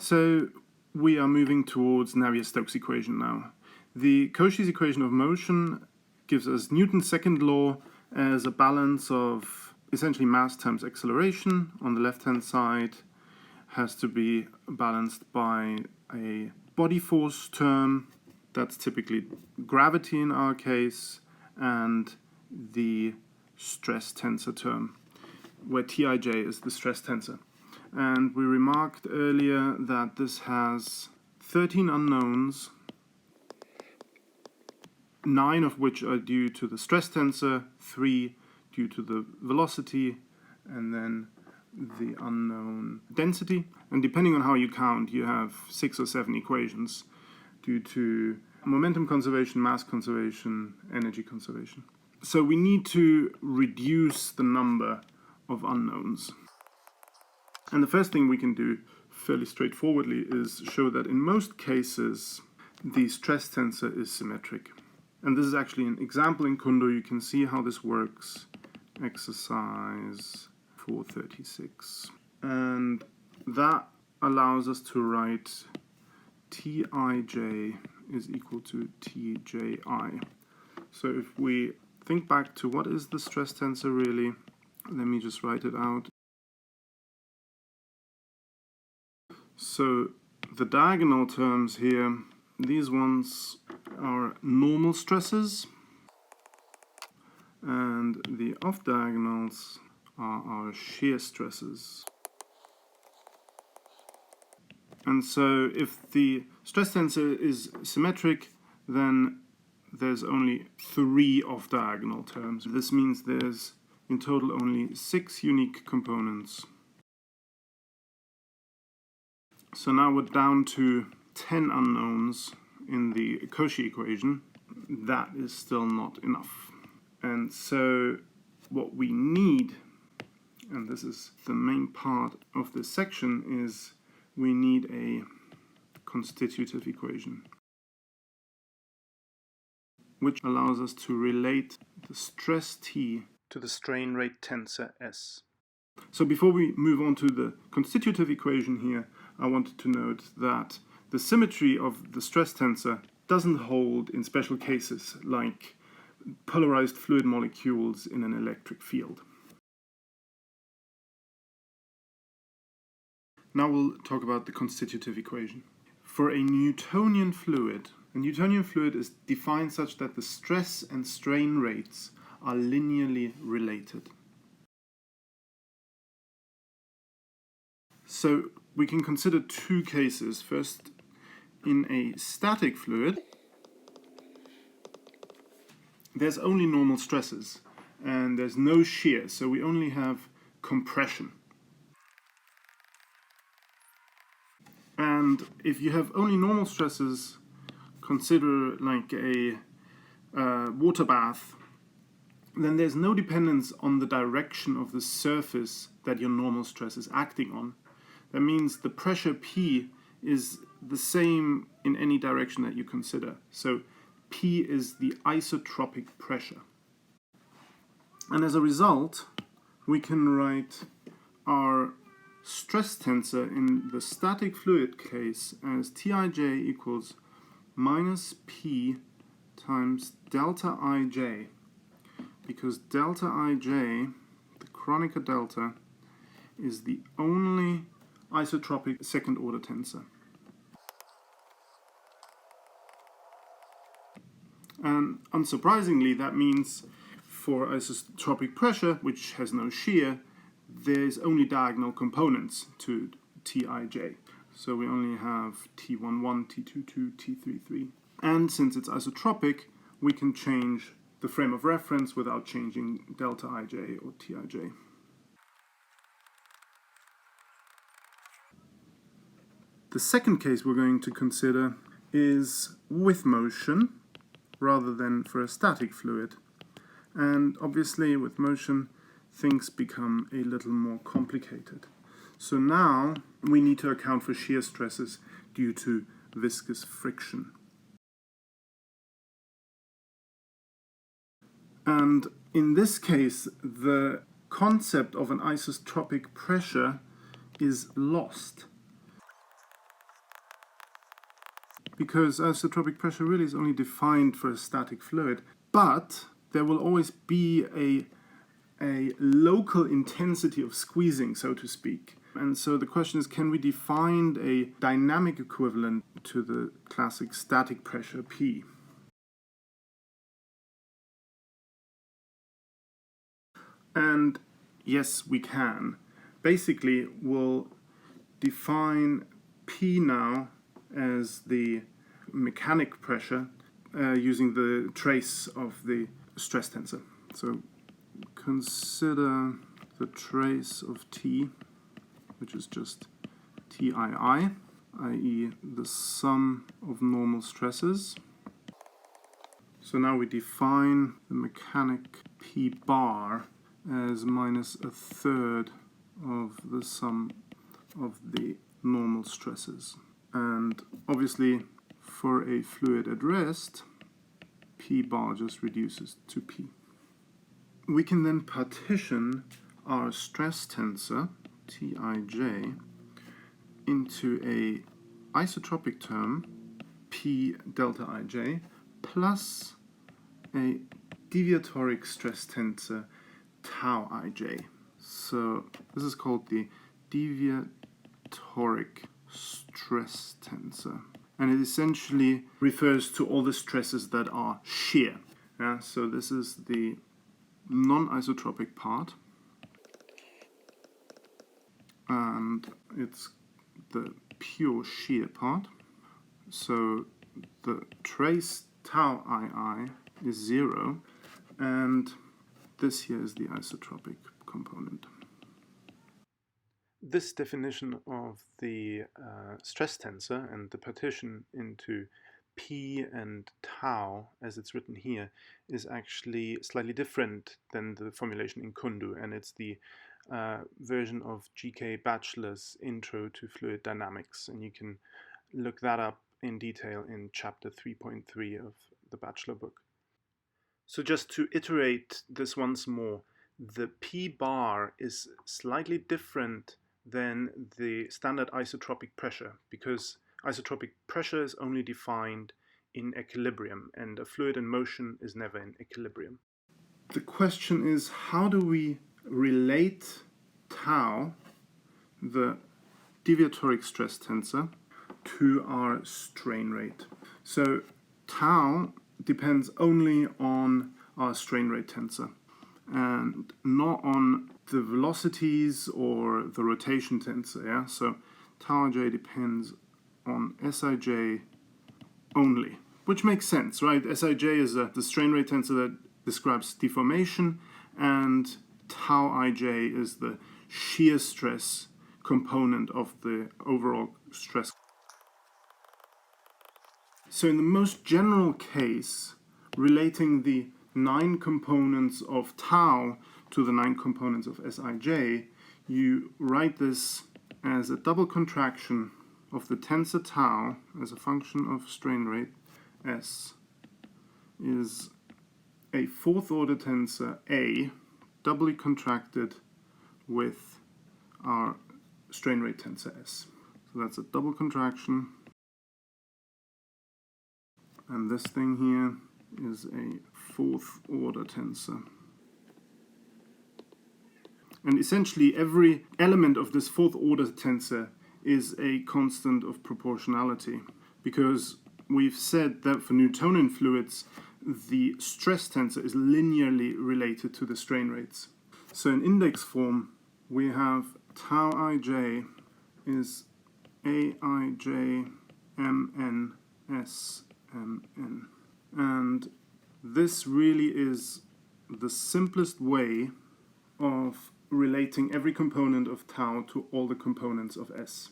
So we are moving towards Navier-Stokes equation now. The Cauchy's equation of motion gives us Newton's second law as a balance of essentially mass times acceleration. On the left-hand side has to be balanced by a body force term, that's typically gravity in our case, and the stress tensor term, where Tij is the stress tensor. And we remarked earlier that this has 13 unknowns, 9 of which are due to the stress tensor, 3 due to the velocity, and then the unknown density. And depending on how you count, you have 6 or 7 equations due to momentum conservation, mass conservation, energy conservation. So we need to reduce the number of unknowns. And the first thing we can do fairly straightforwardly is show that in most cases the stress tensor is symmetric. And this is actually an example in Kundo. You can see how this works. Exercise 436. And that allows us to write Tij is equal to Tji. So if we think back to what is the stress tensor really, let me just write it out. So the diagonal terms here, these ones are normal stresses, and the off diagonals are our shear stresses. And so if the stress tensor is symmetric, then there's only 3 off diagonal terms. This means there's in total only 6 unique components. So now we're down to 10 unknowns in the Cauchy equation. That is still not enough. And so what we need, and this is the main part of this section, is we need a constitutive equation, which allows us to relate the stress T to the strain rate tensor S. So before we move on to the constitutive equation here, I wanted to note that the symmetry of the stress tensor doesn't hold in special cases like polarized fluid molecules in an electric field. Now we'll talk about the constitutive equation. For a Newtonian fluid is defined such that the stress and strain rates are linearly related. So we can consider 2 cases. First, in a static fluid, there's only normal stresses and there's no shear, so we only have compression. And if you have only normal stresses, consider like a water bath, then there's no dependence on the direction of the surface that your normal stress is acting on. That means the pressure P is the same in any direction that you consider. So P is the isotropic pressure. And as a result, we can write our stress tensor in the static fluid case as Tij equals minus P times delta Ij, because delta Ij, the Kronecker delta, is the only isotropic second order tensor. And unsurprisingly, that means for isotropic pressure, which has no shear, there's only diagonal components to Tij. So we only have T11, T22, T33. And since it's isotropic, we can change the frame of reference without changing delta Ij or Tij. The second case we're going to consider is with motion rather than for a static fluid. And obviously with motion things become a little more complicated. So now we need to account for shear stresses due to viscous friction. And in this case, the concept of an isotropic pressure is lost. because isotropic pressure really is only defined for a static fluid, but there will always be a local intensity of squeezing, so to speak. And so the question is, can we define a dynamic equivalent to the classic static pressure P? And yes, we can. Basically, we'll define P now as the mechanic pressure using the trace of the stress tensor. So consider the trace of T, which is just Tii, i.e. the sum of normal stresses. So now we define the mechanic P bar as minus a third of the sum of the normal stresses. And obviously for a fluid at rest, P bar just reduces to P. We can then partition our stress tensor, Tij, into a isotropic term, P delta Ij, plus a deviatoric stress tensor, tau Ij. So this is called the deviatoric stress tensor. And it essentially refers to all the stresses that are shear. Yeah? So this is the non-isotropic part. And it's the pure shear part. So the trace tau II is 0, and this here is the isotropic component. This definition of the stress tensor and the partition into P and tau, as it's written here, is actually slightly different than the formulation in Kundu, and it's the version of G.K. Batchelor's Intro to Fluid Dynamics, and you can look that up in detail in chapter 3.3 of the Batchelor book. So just to iterate this once more, the P bar is slightly different than the standard isotropic pressure, because isotropic pressure is only defined in equilibrium, and a fluid in motion is never in equilibrium. The question is, how do we relate tau, the deviatoric stress tensor, to our strain rate? So tau depends only on our strain rate tensor and not on the velocities or the rotation tensor. Yeah? So tau ij depends on Sij only, which makes sense, right? Sij is the strain rate tensor that describes deformation, and tau ij is the shear stress component of the overall stress. So in the most general case, relating the 9 components of tau to the 9 components of Sij, you write this as a double contraction of the tensor tau as a function of strain rate S is a 4th order tensor A doubly contracted with our strain rate tensor S. So that's a double contraction, and this thing here is a 4th order tensor. And essentially every element of this 4th order tensor is a constant of proportionality, because we've said that for Newtonian fluids the stress tensor is linearly related to the strain rates. So in index form we have tau ij is aij mn s mn, and this really is the simplest way of relating every component of tau to all the components of S.